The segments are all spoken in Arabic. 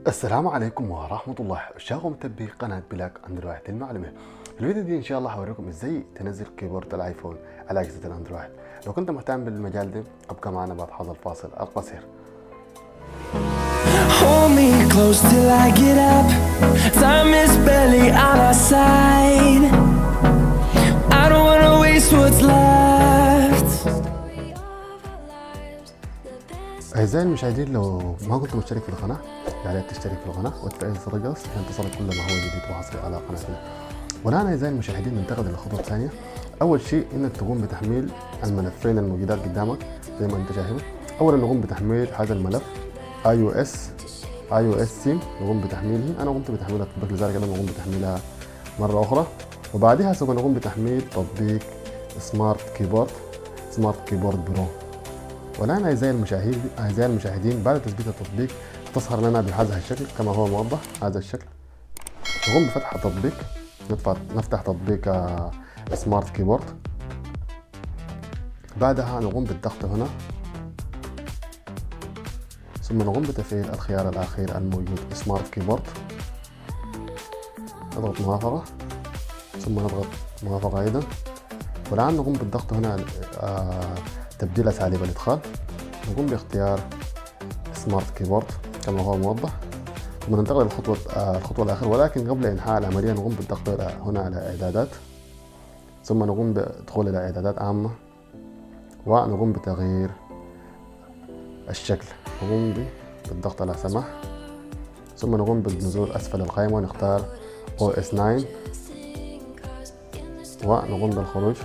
السلام عليكم ورحمة الله. أشاغم متابعي قناة بلاك أندرويد المعلومة. في الفيديو دي إن شاء الله هوريكم إزاي تنزل كيبورد الآيفون على أجهزة الأندرويد. لو كنت مهتم بالمجال ده ابقى معنا بعد هذا الفاصل القصير. Hold me close till I get up. Time is barely on our side. I don't wanna waste what's left. أعزائي المشاهدين، لو ما كنت مشترك في القناة يا ريت تشترك في القناة وتفعل زر الجرس عشان تصلك كل ما هو جديد وحصري على قناتنا. والآن أعزائي المشاهدين ننتقل إلى الخطوة الثانية. أول شيء إنك تقوم بتحميل الملفين الموجودات قدامك زي ما أنت شايف. أولا نقوم بتحميل هذا الملف iOS ثيم، نقوم بتحميله. أنا قمت بتحميلها تطبيق، لذلك أنا نقوم بتحميلها مرة أخرى. وبعدها سوف نقوم بتحميل تطبيق سمارت كيبورد برو. والآن أعزائي المشاهدين بعد تثبيت التطبيق تظهر لنا بهذا الشكل كما هو موضح هذا الشكل. نقوم بفتح التطبيق، نفتح تطبيق سمارت كيبورد. بعدها نقوم بالضغط هنا، ثم نقوم بتفعيل الخيار الأخير الموجود سمارت كيبورد. نضغط موافقة، ثم نضغط موافقة أيضا. والآن نقوم بالضغط هنا تبديل أساليب الإدخال. نقوم باختيار سمارت كيبورد كما هو موضح، ثم ننتقل الخطوة الأخيرة. ولكن قبل إنهاء العملية نقوم بالضغط هنا على إعدادات، ثم نقوم بدخول إلى إعدادات عامة، ونقوم بتغيير الشكل. نقوم بالضغط على سمح، ثم نقوم بالنزول أسفل القائمة ونختار OS 9، ونقوم بالخروج،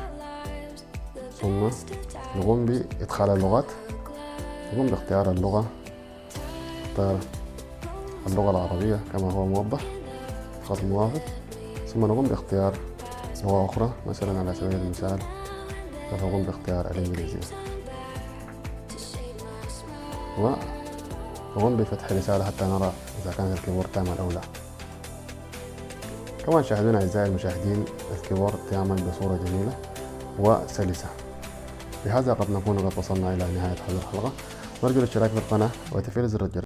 ثم نقوم بإدخال اللغات. نقوم باختيار اللغة، نختار اللغة العربية كما هو موضح، خط موافق، ثم نقوم باختيار لغة أخرى. مثلا على سبيل المثال سوف نقوم باختيار الإنجليزية، ونقوم بفتح رسالة حتى نرى إذا كان الكيبورد تعمل أو لا. كما تشاهدون أعزائي المشاهدين الكيبورد يعمل بصورة جميلة وسلسة. بهذا قد نكون قد وصلنا إلى نهاية هذه الحلقة، نرجو الاشتراك في القناة وتفعيل زر الجرس.